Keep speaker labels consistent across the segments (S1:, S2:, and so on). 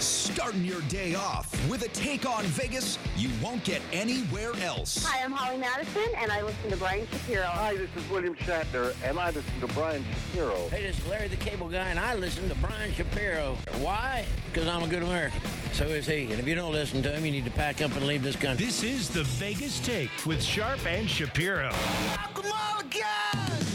S1: Starting your day off with a take on Vegas you won't get anywhere else.
S2: Hi, I'm Holly Madison, and I listen to Brian Shapiro.
S3: Hi, this is William Shatner, and I listen to Brian Shapiro.
S4: Hey, this is Larry the Cable Guy, and I listen to Brian Shapiro. Why? Because I'm a good American. So is he. And if you don't listen to him, you need to pack up and leave this country.
S5: This is the Vegas Take with Sharp and Shapiro.
S4: Welcome all guys!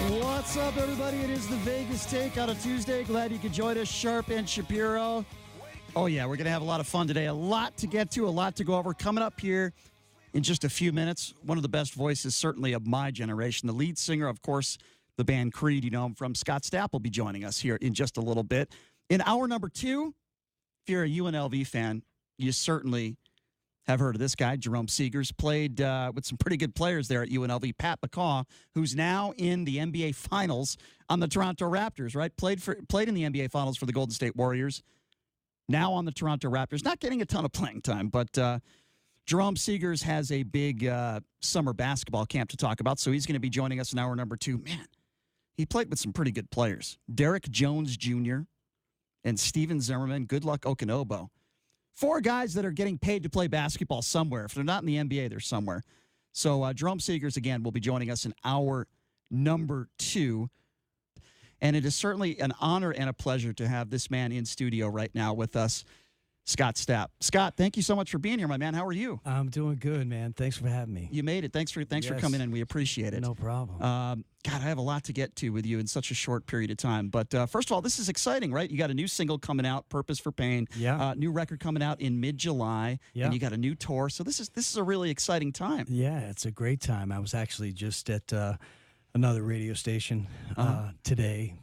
S6: What's up, everybody? It is the Vegas Take on a Tuesday. Glad you could join us, Sharp and Shapiro. Oh, yeah, we're going to have a lot of fun today. A lot to get to, a lot to go over. Coming up here in just a few minutes, one of the best voices, certainly, of my generation. The lead singer, of course, the band Creed, you know him from. Scott Stapp will be joining us here in just a little bit. In hour number 2, if you're a UNLV fan, you certainly have heard of this guy, Jerome Seegers. Played with some pretty good players there at UNLV. Pat McCaw, who's now in the NBA Finals on the Toronto Raptors, right? Played in the NBA Finals for the Golden State Warriors. Now on the Toronto Raptors. Not getting a ton of playing time, but Jerome Seegers has a big summer basketball camp to talk about, so he's going to be joining us in hour number 2. Man, he played with some pretty good players. Derrick Jones Jr. and Steven Zimmerman, Good Luck Okinobo. 4 guys that are getting paid to play basketball somewhere. If they're not in the NBA, they're somewhere. So Jerome Seegers, again, will be joining us in hour number 2. And it is certainly an honor and a pleasure to have this man in studio right now with us, Scott Stapp. Scott, thank you so much for being here, my man. How are you?
S7: I'm doing good, man. Thanks for having me.
S6: You made it. Thanks for coming in. We appreciate it.
S7: No problem.
S6: God, I have a lot to get to with you in such a short period of time. But first of all, this is exciting, right? You got a new single coming out, Purpose for Pain.
S7: Yeah.
S6: New record coming out in mid-July.
S7: Yeah.
S6: And you got a new tour. So this is a really exciting time.
S7: Yeah, it's a great time. I was actually just at another radio station today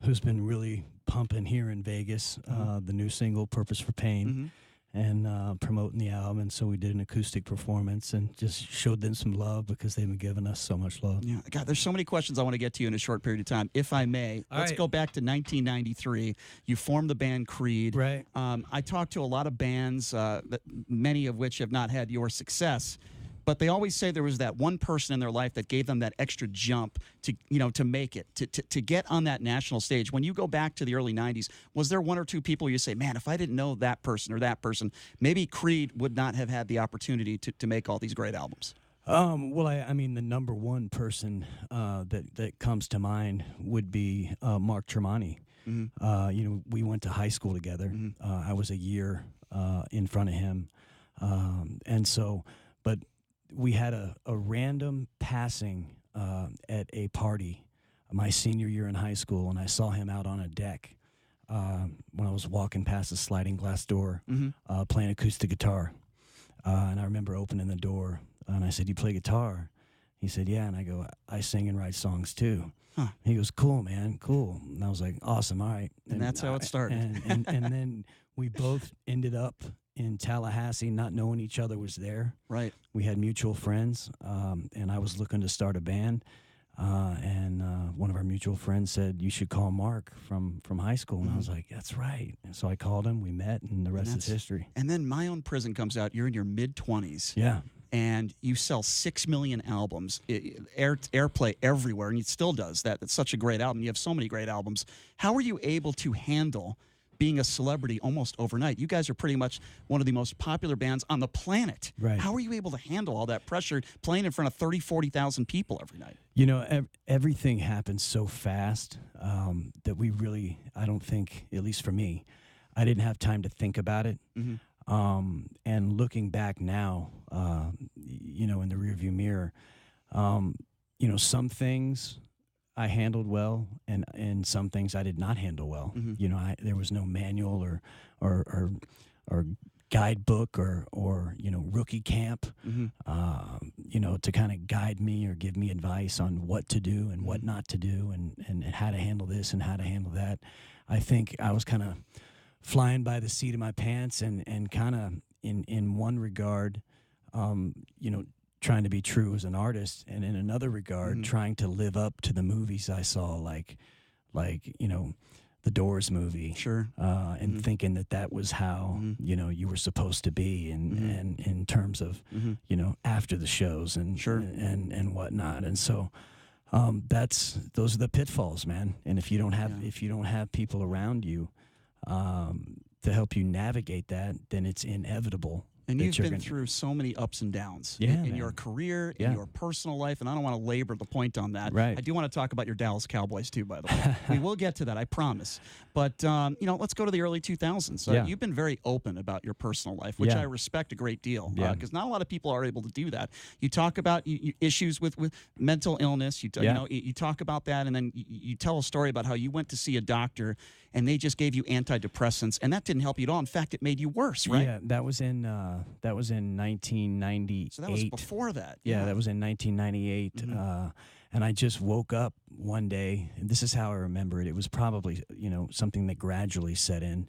S7: who's been really pumping here in Vegas, the new single, Purpose for Pain, and promoting the album. And so we did an acoustic performance and just showed them some love because they've been giving us so much love.
S6: Yeah, God, there's so many questions I want to get to you in a short period of time. If I may, let's go back to 1993. You formed the band Creed.
S7: Right.
S6: I talked to a lot of bands, many of which have not had your success. But they always say there was that one person in their life that gave them that extra jump to make it, to get on that national stage. When you go back to the early 90s, was there one or two people you say, man, if I didn't know that person, maybe Creed would not have had the opportunity to make all these great albums?
S7: Well, I mean, the number one person that comes to mind would be Mark Tremonti. We went to high school together. I was a year in front of him. But we had a random passing at a party my senior year in high school, and I saw him out on a deck when I was walking past a sliding glass door playing acoustic guitar. And I remember opening the door, and I said, "You play guitar?" He said, "Yeah." And I go, "I sing and write songs too." Huh. He goes, "Cool, man, cool." And I was like, "Awesome, all right."
S6: And that's how it started.
S7: And then we both ended up in Tallahassee, not knowing each other was there.
S6: Right.
S7: We had mutual friends, and I was looking to start a band. And one of our mutual friends said, "You should call Mark from high school." And I was like, "That's right." And so I called him, we met, and the rest is history.
S6: And then My Own Prison comes out. You're in your mid-20s.
S7: Yeah.
S6: And you sell 6 million albums, airplay everywhere, and it still does that. It's such a great album. You have so many great albums. How are you able to handle being a celebrity almost overnight? You guys are pretty much one of the most popular bands on the planet.
S7: Right.
S6: How are you able to handle all that pressure playing in front of 30, 40,000 people every night?
S7: You know, everything happens so fast that we really, I don't think, at least for me, I didn't have time to think about it. And looking back now, in the rearview mirror, some things I handled well, and some things I did not handle well. There was no manual or guidebook or rookie camp, to kind of guide me or give me advice on what to do and what not to do and how to handle this and how to handle that. I think I was kind of flying by the seat of my pants and kind of in one regard, trying to be true as an artist, and in another regard, trying to live up to the movies I saw, like the Doors movie, and thinking that was how you were supposed to be, and in terms of after the shows and whatnot, and so those are the pitfalls, man. And if you don't have people around you to help you navigate that, then it's inevitable.
S6: And you've been through so many ups and downs in your career, in your personal life, and I don't want to labor the point on that.
S7: Right.
S6: I do want to talk about your Dallas Cowboys, too, by the way. We will get to that, I promise. But, let's go to the early 2000s. So you've been very open about your personal life, which I respect a great deal, because not a lot of people are able to do that. You talk about issues with mental illness. You talk about that, and then you tell a story about how you went to see a doctor, and they just gave you antidepressants, and that didn't help you at all. In fact, it made you worse, right?
S7: Yeah, that was in 1998.
S6: So that was before that.
S7: Yeah, that was in 1998. Mm-hmm. And I just woke up one day, and this is how I remember it. It was probably, something that gradually set in.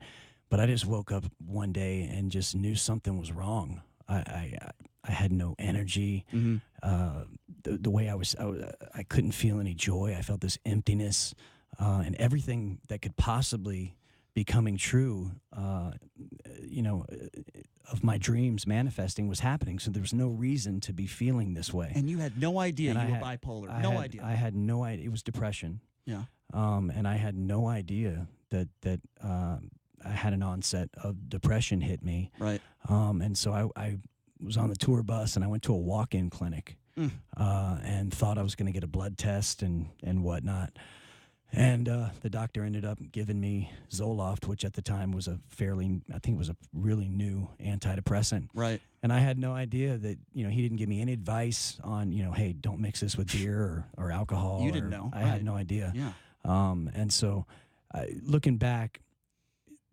S7: But I just woke up one day and just knew something was wrong. I had no energy. Mm-hmm. The way I couldn't feel any joy. I felt this emptiness. And everything that could possibly be coming true, of my dreams manifesting was happening. So there was no reason to be feeling this way.
S6: And you had no idea you were bipolar. Idea.
S7: I had no idea. It was depression.
S6: Yeah.
S7: And I had no idea that I had an onset of depression hit me.
S6: Right.
S7: And so I was on the tour bus and I went to a walk-in clinic and thought I was going to get a blood test and whatnot. And the doctor ended up giving me Zoloft, which at the time was a really new antidepressant.
S6: Right.
S7: And I had no idea that, he didn't give me any advice on, hey, don't mix this with beer or alcohol.
S6: You didn't know.
S7: I had no idea.
S6: Yeah.
S7: And so looking back,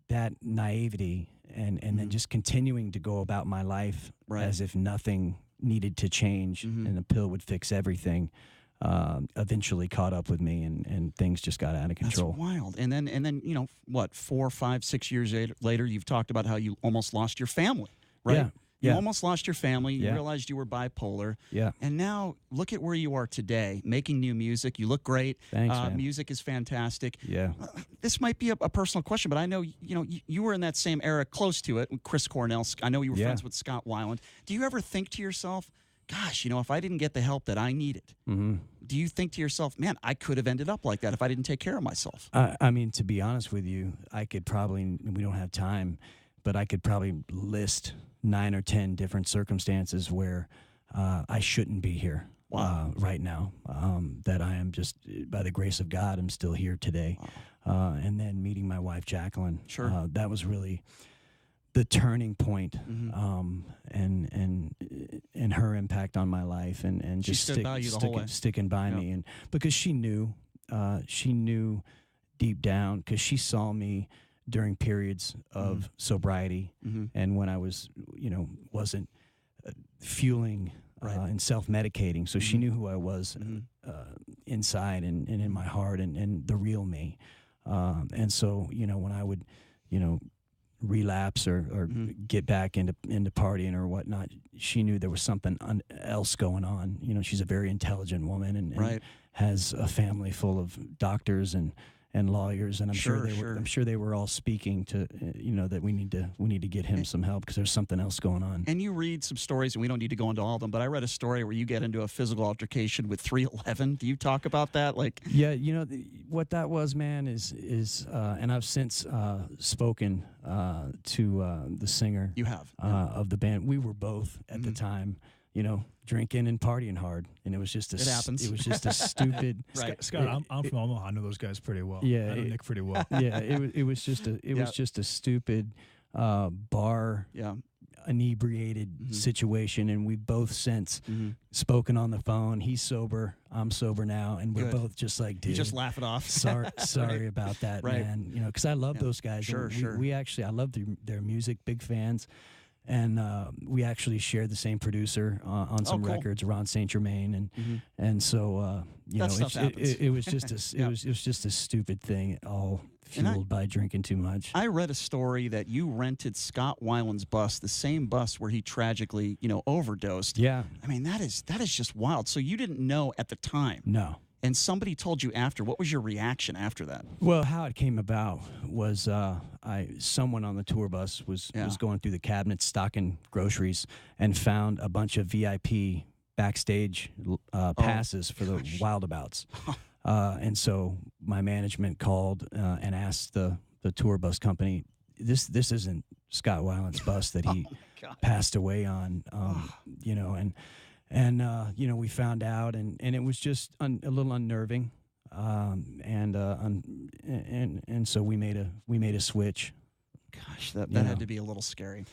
S7: that naivety and then just continuing to go about my life as if nothing needed to change and the pill would fix everything. Eventually caught up with me, and things just got out of control.
S6: That's wild. And then 4, 5, 6 years later, you've talked about how you almost lost your family, right?
S7: Yeah.
S6: You almost lost your family. You
S7: Yeah.
S6: realized you were bipolar.
S7: Yeah.
S6: And now look at where you are today, making new music. You look great.
S7: Thanks, man.
S6: Music is fantastic.
S7: Yeah.
S6: This might be a personal question, but I know you were in that same era, close to it, with Chris Cornell. I know you were friends with Scott Weiland. Do you ever think to yourself, gosh, if I didn't get the help that I needed, do you think to yourself, man, I could have ended up like that if I didn't take care of myself?
S7: To be honest with you, I could probably, we don't have time, but I could probably list 9 or 10 different circumstances where I shouldn't be here right now, that I am just, by the grace of God, I'm still here today. Wow. And then meeting my wife, Jacqueline, that was really the turning point, and her impact on my life, and just sticking by me, and because she knew deep down, because she saw me during periods of sobriety, and when I was wasn't fueling and self-medicating, so she knew who I was inside and in my heart, and the real me, and so when I would relapse or get back into partying or whatnot, she knew there was something else going on. She's a very intelligent woman and has a family full of doctors and lawyers, and I'm sure they were all speaking to that we need to get him some help because there's something else going on.
S6: And you read some stories, and we don't need to go into all of them, but I read a story where you get into a physical altercation with 311. Do you talk about that?
S7: Yeah, what that was, man, is and I've since spoken to the singer.
S6: You have
S7: of the band. We were both at the time, drinking and partying hard, and it was just
S6: it happens.
S7: It was just a stupid.
S8: Scott, I'm from Omaha. I know those guys pretty well.
S7: Yeah,
S8: I know Nick pretty well.
S7: Yeah, it was just a stupid bar.
S6: Yeah.
S7: Inebriated situation, and we've both since spoken on the phone. He's sober, I'm sober now, and we're both just like, dude,
S6: you just laugh it off.
S7: sorry about that, man. Because I love those guys.
S6: Sure.
S7: We actually, I love their music, big fans, and we actually shared the same producer on some records, Ron St. Germain, and so it was just a stupid thing, all fueled by drinking too much.
S6: I read a story that you rented Scott Weiland's bus, the same bus where he tragically, overdosed.
S7: Yeah.
S6: I mean, that is just wild. So you didn't know at the time.
S7: No.
S6: And somebody told you after. What was your reaction after that?
S7: Well, how it came about was someone on the tour bus was going through the cabinets stocking groceries and found a bunch of VIP backstage passes for the Wildabouts. And so my management called and asked the tour bus company, this isn't Scott Weiland's bus that he passed away on, you know, and you know, we found out, and it was just a little unnerving, and so we made a switch.
S6: Gosh, that had to be a little scary.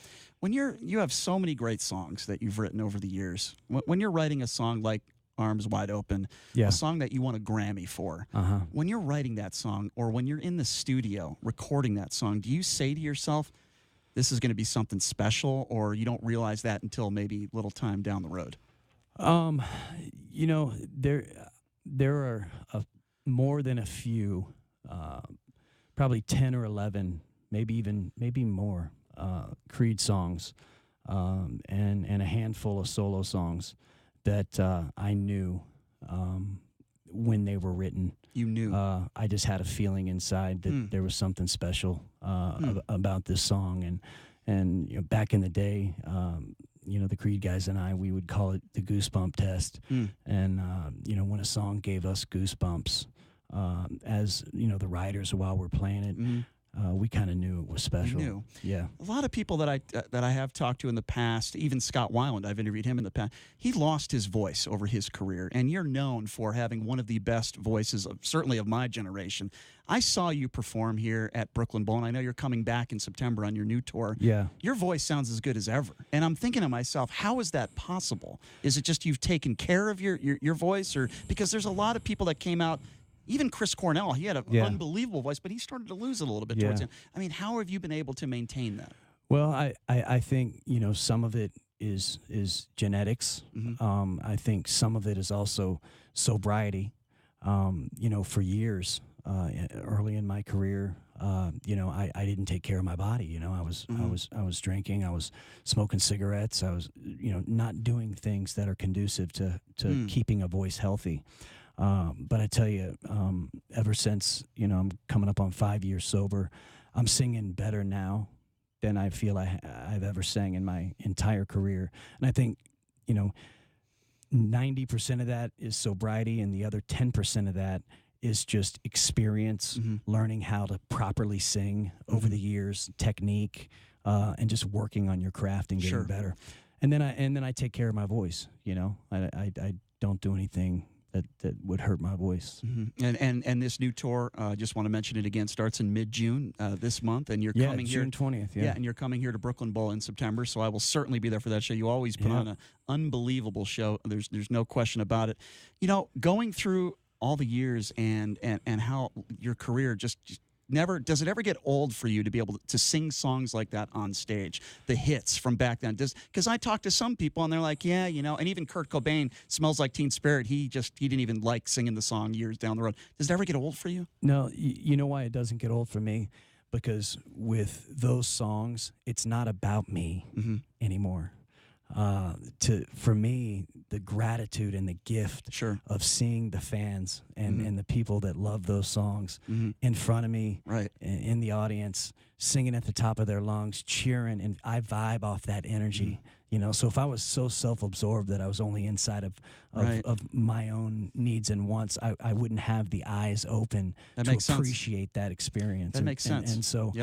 S6: When you have so many great songs that you've written over the years. When you're writing a song like Arms Wide Open, a song that you won a Grammy for, when you're writing that song, or when you're in the studio recording that song, do you say to yourself, this is going to be something special, or you don't realize that until maybe a little time down the road?
S7: You know, there are more than a few, probably 10 or 11, maybe more, Creed songs, and a handful of solo songs that I knew when they were written.
S6: You knew.
S7: I just had a feeling inside that there was something special about this song, and you know, back in the day, you know, the Creed guys and we would call it the goosebump test, and you know, when a song gave us goosebumps, as you know, the writers while we're playing it. We kind of knew it was special.
S6: You knew.
S7: Yeah.
S6: A lot of people that I have talked to in the past, even Scott Weiland, I've interviewed him in the past, he lost his voice over his career, and you're known for having one of the best voices, certainly of my generation. I saw you perform here at Brooklyn Bowl, and I know you're coming back in September on your new tour.
S7: Yeah.
S6: Your voice sounds as good as ever. And I'm thinking to myself, how is that possible? Is it just you've taken care of your voice? Or because there's a lot of people that came out. Even Chris Cornell, he had an unbelievable voice, but he started to lose it a little bit towards the end. I mean, how have you been able to maintain that?
S7: Well, I think, you know, some of it is genetics. I think some of it is also sobriety. You know, for years, early in my career, you know, I didn't take care of my body. You know, I was drinking, I was smoking cigarettes, I was, you know, not doing things that are conducive to keeping a voice healthy. But I tell you, ever since, you know, I'm coming up on 5 years sober, I'm singing better now than I feel I've ever sang in my entire career. And I think, you know, 90% of that is sobriety, and the other 10% of that is just experience, learning how to properly sing over the years, technique, and just working on your craft and getting better. And then I take care of my voice. You know, I don't do anything that would hurt my voice.
S6: And this new tour, just want to mention it again, starts in mid-June this month, and you're coming here
S7: June 20th.
S6: Yeah, and you're coming here to Brooklyn Bowl in September, so I will certainly be there for that show. You always put on an unbelievable show. There's no question about it. You know, going through all the years and how your career just never, does it ever get old for you to be able to sing songs like that on stage, the hits from back then? Because I talked to some people and they're like, yeah, you know, and even Kurt Cobain, Smells Like Teen Spirit, he didn't even like singing the song years down the road. Does it ever get old for you?
S7: No, you know why it doesn't get old for me? Because with those songs, it's not about me anymore. For me, the gratitude and the gift of seeing the fans and the people that love those songs in front of me, in the audience, singing at the top of their lungs, cheering, and I vibe off that energy. You know, so if I was so self-absorbed that I was only inside of my own needs and wants, I wouldn't have the eyes open to appreciate that experience.
S6: That makes sense.
S7: And so,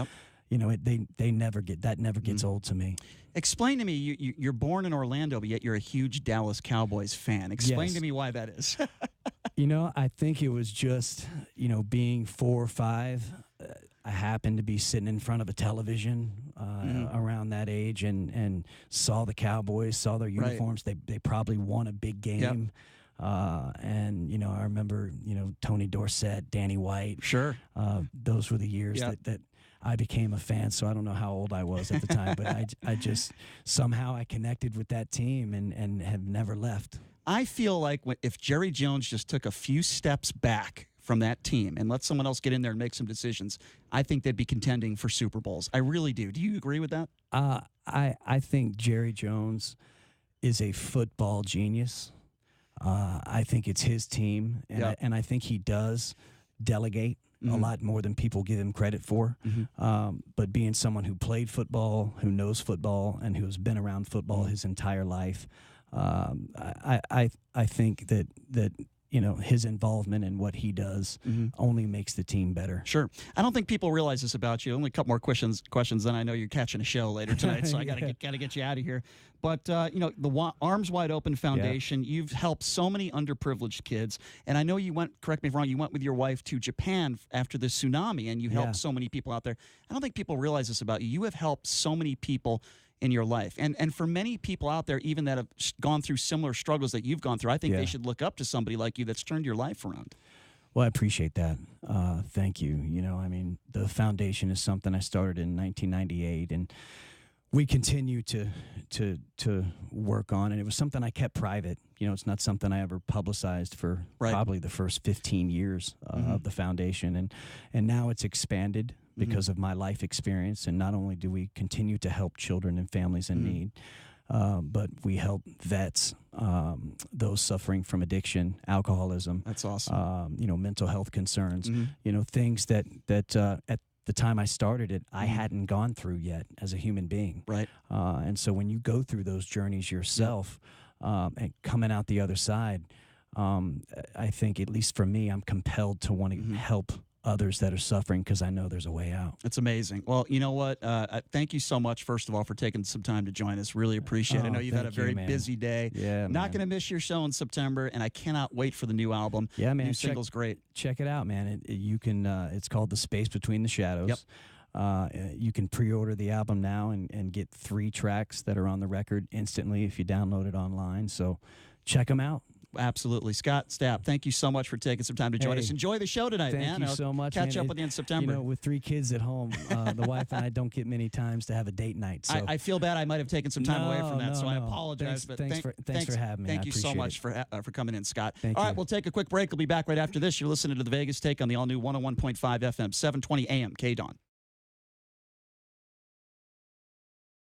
S7: you know, they never gets old to me.
S6: Explain to me, you're born in Orlando, but yet you're a huge Dallas Cowboys fan. Explain to me why that is.
S7: You know, I think it was just, you know, being 4 or 5, I happened to be sitting in front of a television around that age and saw the Cowboys, saw their uniforms. They probably won a big game. And, you know, I remember, you know, Tony Dorsett, Danny White. Those were the years that I became a fan, so I don't know how old I was at the time, but I just somehow I connected with that team and have never left.
S6: I feel like if Jerry Jones just took a few steps back from that team and let someone else get in there and make some decisions, I think they'd be contending for Super Bowls. I really do. Do you agree with that?
S7: I think Jerry Jones is a football genius. I think it's his team, and I think he does delegate a lot more than people give him credit for. But being someone who played football, who knows football, and who's been around football his entire life, I think that his involvement in what he does only makes the team better.
S6: Sure. I don't think people realize this about you. Only a couple more questions, then I know you're catching a show later tonight, so I got to get you out of here. But, the Arms Wide Open Foundation, you've helped so many underprivileged kids. And I know you went, correct me if I'm wrong, you went with your wife to Japan after the tsunami, and you helped so many people out there. I don't think people realize this about you. You have helped so many people in your life. And for many people out there, even that have gone through similar struggles that you've gone through, I think they should look up to somebody like you that's turned your life around.
S7: Well, I appreciate that. Thank you. The foundation is something I started in 1998, and we continue to work on, and it was something I kept private. It's not something I ever publicized for probably the first 15 years of the foundation, and now it's expanded because of my life experience. And not only do we continue to help children and families in need, but we help vets, those suffering from addiction, alcoholism.
S6: That's awesome.
S7: Mental health concerns, things that at the time I started it, I hadn't gone through yet as a human being.
S6: Right.
S7: And so when you go through those journeys yourself, and coming out the other side, I think, at least for me, I'm compelled to want to help others that are suffering because I know there's a way out.
S6: That's amazing. Well, you know what? Thank you so much, first of all, for taking some time to join us. Really appreciate it. I know you've had a very busy day.
S7: Yeah,
S6: Not going to miss your show in September, and I cannot wait for the new album.
S7: Yeah, man.
S6: New single's great.
S7: Check it out, man. You can. It's called The Space Between the Shadows. Yep. You can pre-order the album now and get 3 tracks that are on the record instantly if you download it online. So check them out.
S6: Absolutely. Scott Stapp, thank you so much for taking some time to join us. Enjoy the show tonight,
S7: man.
S6: Thank
S7: you so much.
S6: Catch up with you in September.
S7: With 3 kids at home, the wife and I don't get many times to have a date night. So
S6: I feel bad. I might have taken some time away from that, so I apologize.
S7: Thanks for having me.
S6: Thank you so much for coming in, Scott.
S7: Thank
S6: All
S7: you.
S6: right, we'll take a quick break. We'll be back right after this. You're listening to The Vegas Take on the all-new 101.5 FM, 720 AM, KDWN.